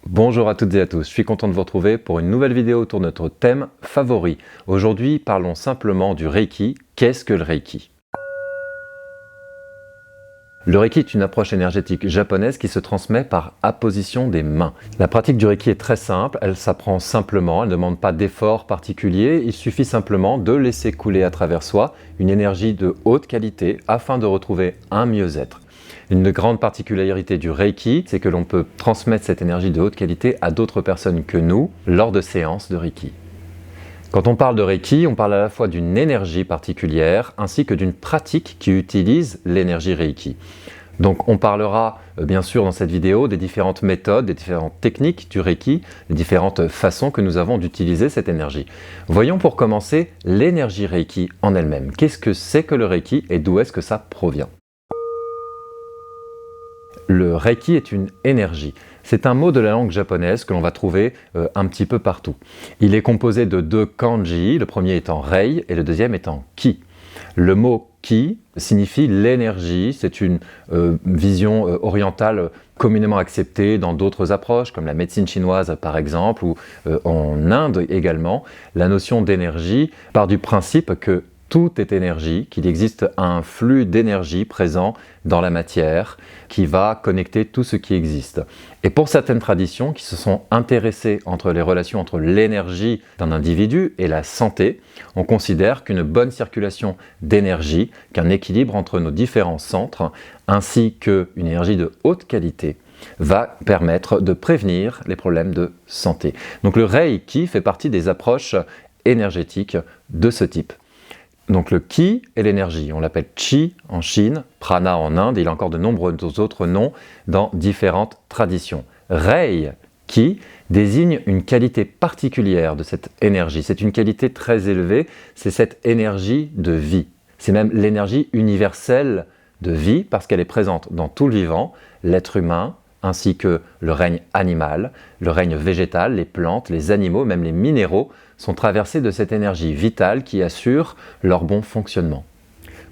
Bonjour à toutes et à tous, je suis content de vous retrouver pour une nouvelle vidéo autour de notre thème favori. Aujourd'hui, parlons simplement du Reiki. Qu'est-ce que le Reiki? Le Reiki est une approche énergétique japonaise qui se transmet par apposition des mains. La pratique du Reiki est très simple, elle s'apprend simplement, elle ne demande pas d'effort particulier, il suffit simplement de laisser couler à travers soi une énergie de haute qualité afin de retrouver un mieux-être. Une grande particularité du Reiki, c'est que l'on peut transmettre cette énergie de haute qualité à d'autres personnes que nous lors de séances de Reiki. Quand on parle de Reiki, on parle à la fois d'une énergie particulière ainsi que d'une pratique qui utilise l'énergie Reiki. Donc on parlera bien sûr dans cette vidéo des différentes méthodes, des différentes techniques du Reiki, des différentes façons que nous avons d'utiliser cette énergie. Voyons pour commencer l'énergie Reiki en elle-même. Qu'est-ce que c'est que le Reiki et d'où est-ce que ça provient? Le Reiki est une énergie. C'est un mot de la langue japonaise que l'on va trouver un petit peu partout. Il est composé de deux kanji, le premier étant Rei et le deuxième étant Ki. Le mot Ki signifie l'énergie, c'est une vision orientale communément acceptée dans d'autres approches, comme la médecine chinoise par exemple, ou en Inde également. La notion d'énergie part du principe que tout est énergie, qu'il existe un flux d'énergie présent dans la matière qui va connecter tout ce qui existe. Et pour certaines traditions qui se sont intéressées entre les relations entre l'énergie d'un individu et la santé, on considère qu'une bonne circulation d'énergie, qu'un équilibre entre nos différents centres, ainsi qu'une énergie de haute qualité, va permettre de prévenir les problèmes de santé. Donc le Reiki fait partie des approches énergétiques de ce type. Donc le Ki est l'énergie, on l'appelle Chi en Chine, Prana en Inde, et il a encore de nombreux autres noms dans différentes traditions. Rei, Ki, désigne une qualité particulière de cette énergie. C'est une qualité très élevée, c'est cette énergie de vie. C'est même l'énergie universelle de vie parce qu'elle est présente dans tout le vivant, l'être humain, ainsi que le règne animal, le règne végétal, les plantes, les animaux, même les minéraux, sont traversés de cette énergie vitale qui assure leur bon fonctionnement.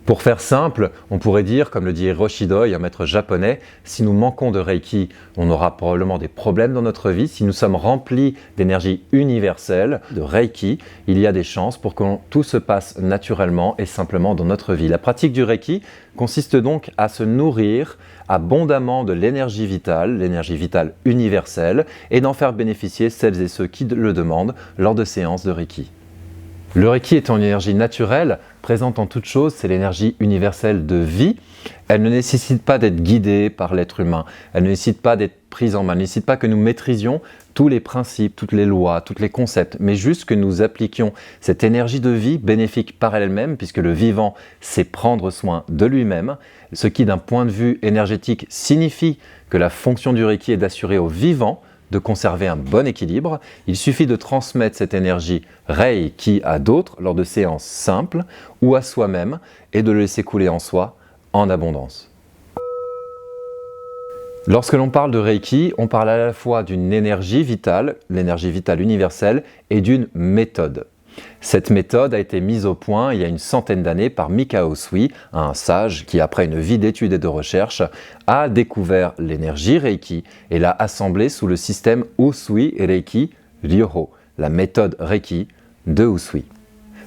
Pour faire simple, on pourrait dire, comme le dit Hiroshi Doi, un maître japonais, si nous manquons de Reiki, on aura probablement des problèmes dans notre vie. Si nous sommes remplis d'énergie universelle, de Reiki, il y a des chances pour que tout se passe naturellement et simplement dans notre vie. La pratique du Reiki consiste donc à se nourrir abondamment de l'énergie vitale universelle, et d'en faire bénéficier celles et ceux qui le demandent lors de séances de Reiki. Le Reiki étant une énergie naturelle, présente en toute chose, c'est l'énergie universelle de vie. Elle ne nécessite pas d'être guidée par l'être humain, elle ne nécessite pas d'être prise en main, elle ne nécessite pas que nous maîtrisions tous les principes, toutes les lois, tous les concepts, mais juste que nous appliquions cette énergie de vie bénéfique par elle-même, puisque le vivant sait prendre soin de lui-même, ce qui d'un point de vue énergétique signifie que la fonction du Reiki est d'assurer au vivant de conserver un bon équilibre. Il suffit de transmettre cette énergie Reiki à d'autres lors de séances simples ou à soi-même et de le laisser couler en soi en abondance. Lorsque l'on parle de Reiki, on parle à la fois d'une énergie vitale, l'énergie vitale universelle, et d'une méthode. Cette méthode a été mise au point il y a une centaine d'années par Mikao Usui, un sage qui, après une vie d'études et de recherche, a découvert l'énergie Reiki et l'a assemblée sous le système Usui Reiki Ryoho, la méthode Reiki de Usui.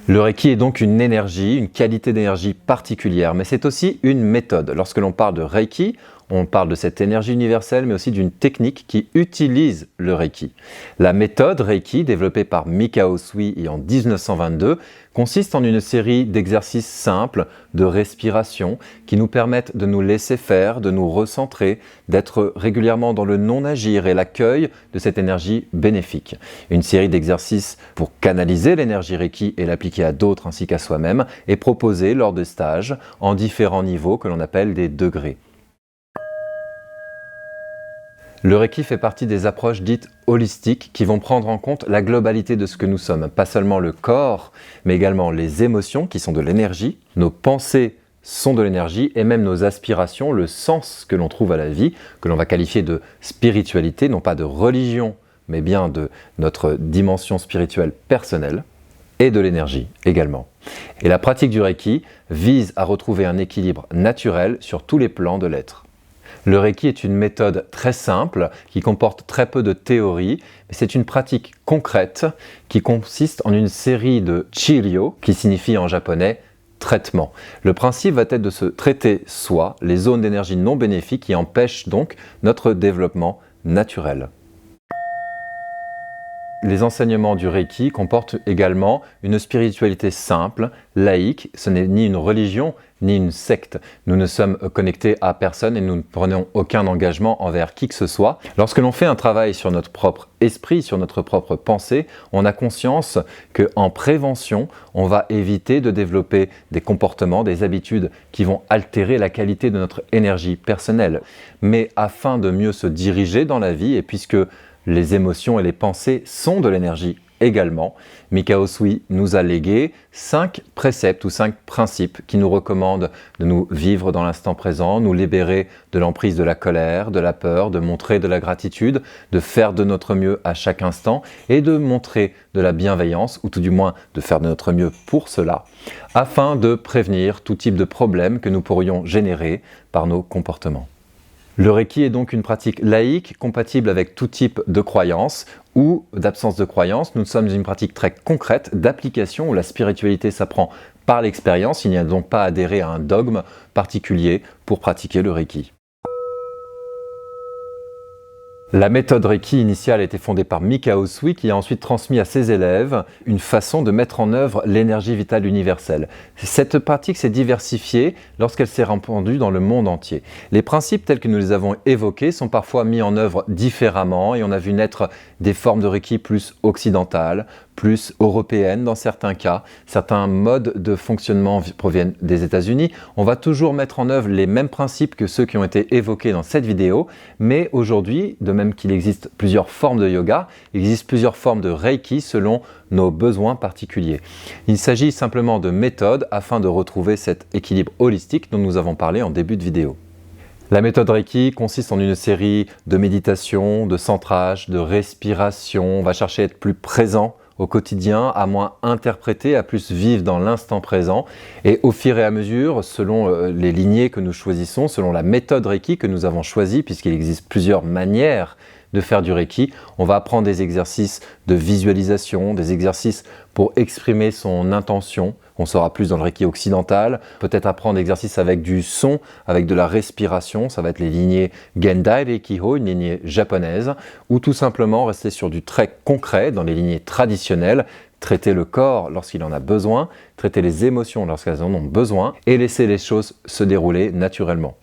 Le Reiki est donc une énergie, une qualité d'énergie particulière, mais c'est aussi une méthode. Lorsque l'on parle de Reiki, on parle de cette énergie universelle, mais aussi d'une technique qui utilise le Reiki. La méthode Reiki, développée par Mikao Usui en 1922, consiste en une série d'exercices simples de respiration qui nous permettent de nous laisser faire, de nous recentrer, d'être régulièrement dans le non-agir et l'accueil de cette énergie bénéfique. Une série d'exercices pour canaliser l'énergie Reiki et l'appliquer à d'autres ainsi qu'à soi-même est proposée lors de stages en différents niveaux que l'on appelle des degrés. Le Reiki fait partie des approches dites holistiques qui vont prendre en compte la globalité de ce que nous sommes. Pas seulement le corps, mais également les émotions qui sont de l'énergie, nos pensées sont de l'énergie et même nos aspirations, le sens que l'on trouve à la vie, que l'on va qualifier de spiritualité, non pas de religion, mais bien de notre dimension spirituelle personnelle, et de l'énergie également. Et la pratique du Reiki vise à retrouver un équilibre naturel sur tous les plans de l'être. Le Reiki est une méthode très simple qui comporte très peu de théorie, mais c'est une pratique concrète qui consiste en une série de Chiryo, qui signifie en japonais traitement. Le principe va être de se traiter soi, les zones d'énergie non bénéfiques qui empêchent donc notre développement naturel. Les enseignements du Reiki comportent également une spiritualité simple, laïque. Ce n'est ni une religion ni une secte. Nous ne sommes connectés à personne et nous ne prenons aucun engagement envers qui que ce soit. Lorsque l'on fait un travail sur notre propre esprit, sur notre propre pensée, on a conscience qu'en prévention, on va éviter de développer des comportements, des habitudes qui vont altérer la qualité de notre énergie personnelle. Mais afin de mieux se diriger dans la vie, et puisque les émotions et les pensées sont de l'énergie également, Mikao Usui nous a légué 5 préceptes ou 5 principes qui nous recommandent de nous vivre dans l'instant présent, nous libérer de l'emprise de la colère, de la peur, de montrer de la gratitude, de faire de notre mieux à chaque instant et de montrer de la bienveillance, ou tout du moins de faire de notre mieux pour cela, afin de prévenir tout type de problème que nous pourrions générer par nos comportements. Le Reiki est donc une pratique laïque, compatible avec tout type de croyance ou d'absence de croyance. Nous sommes une pratique très concrète d'application où la spiritualité s'apprend par l'expérience. Il n'y a donc pas à adhérer à un dogme particulier pour pratiquer le Reiki. La méthode Reiki initiale a été fondée par Mikao Usui qui a ensuite transmis à ses élèves une façon de mettre en œuvre l'énergie vitale universelle. Cette pratique s'est diversifiée lorsqu'elle s'est répandue dans le monde entier. Les principes tels que nous les avons évoqués sont parfois mis en œuvre différemment et on a vu naître des formes de Reiki plus occidentales, plus européennes dans certains cas. Certains modes de fonctionnement proviennent des États-Unis. On va toujours mettre en œuvre les mêmes principes que ceux qui ont été évoqués dans cette vidéo, mais aujourd'hui, de même qu'il existe plusieurs formes de yoga, il existe plusieurs formes de Reiki selon nos besoins particuliers. Il s'agit simplement de méthodes afin de retrouver cet équilibre holistique dont nous avons parlé en début de vidéo. La méthode Reiki consiste en une série de méditations, de centrage, de respiration. On va chercher à être plus présent au quotidien, à moins interpréter, à plus vivre dans l'instant présent. Et au fur et à mesure, selon les lignées que nous choisissons, selon la méthode Reiki que nous avons choisie, puisqu'il existe plusieurs manières de faire du Reiki, on va apprendre des exercices de visualisation, des exercices pour exprimer son intention. On sera plus dans le Reiki occidental, peut-être apprendre des exercices avec du son, avec de la respiration, ça va être les lignées Gendai Reikiho, une lignée japonaise, ou tout simplement rester sur du très concret dans les lignées traditionnelles, traiter le corps lorsqu'il en a besoin, traiter les émotions lorsqu'elles en ont besoin, et laisser les choses se dérouler naturellement.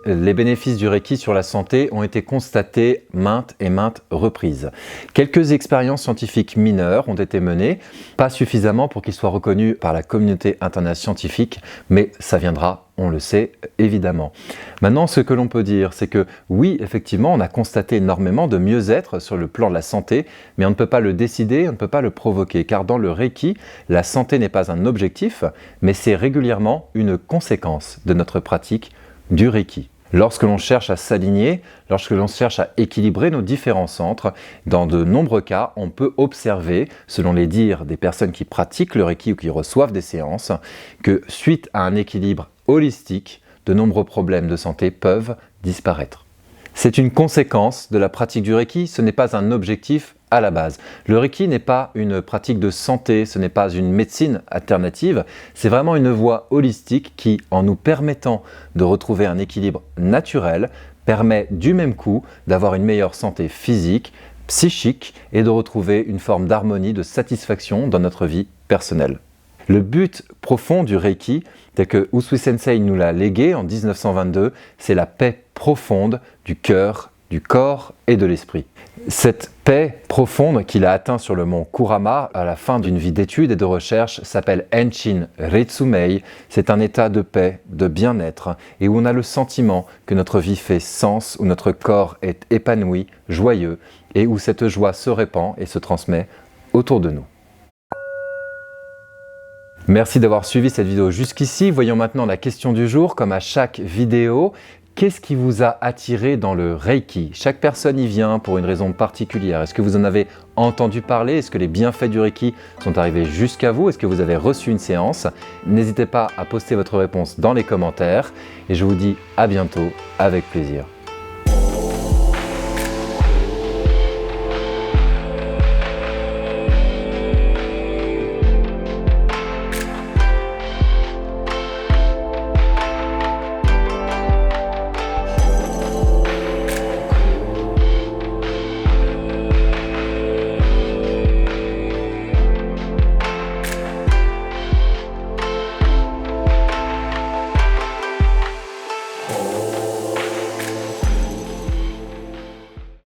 Les bénéfices du Reiki sur la santé ont été constatés maintes et maintes reprises. Quelques expériences scientifiques mineures ont été menées, pas suffisamment pour qu'ils soient reconnus par la communauté internationale scientifique, mais ça viendra, on le sait, évidemment. Maintenant, ce que l'on peut dire, c'est que oui, effectivement, on a constaté énormément de mieux-être sur le plan de la santé, mais on ne peut pas le décider, on ne peut pas le provoquer, car dans le Reiki, la santé n'est pas un objectif, mais c'est régulièrement une conséquence de notre pratique du Reiki. Lorsque l'on cherche à s'aligner, lorsque l'on cherche à équilibrer nos différents centres, dans de nombreux cas, on peut observer, selon les dires des personnes qui pratiquent le Reiki ou qui reçoivent des séances, que suite à un équilibre holistique, de nombreux problèmes de santé peuvent disparaître. C'est une conséquence de la pratique du Reiki, ce n'est pas un objectif à la base. Le Reiki n'est pas une pratique de santé, ce n'est pas une médecine alternative, c'est vraiment une voie holistique qui, en nous permettant de retrouver un équilibre naturel, permet du même coup d'avoir une meilleure santé physique, psychique et de retrouver une forme d'harmonie, de satisfaction dans notre vie personnelle. Le but profond du Reiki, tel que Usui Sensei nous l'a légué en 1922, c'est la paix profonde du cœur, du corps et de l'esprit. Cette paix profonde qu'il a atteint sur le mont Kurama à la fin d'une vie d'études et de recherche s'appelle Enshin Retsumei. C'est un état de paix, de bien-être et où on a le sentiment que notre vie fait sens, où notre corps est épanoui, joyeux et où cette joie se répand et se transmet autour de nous. Merci d'avoir suivi cette vidéo jusqu'ici. Voyons maintenant la question du jour. Comme à chaque vidéo, Qu'est-ce qui vous a attiré dans le Reiki? Chaque personne y vient pour une raison particulière. Est-ce que vous en avez entendu parler? Est-ce que les bienfaits du Reiki sont arrivés jusqu'à vous? Est-ce que vous avez reçu une séance? N'hésitez pas à poster votre réponse dans les commentaires et je vous dis à bientôt avec plaisir.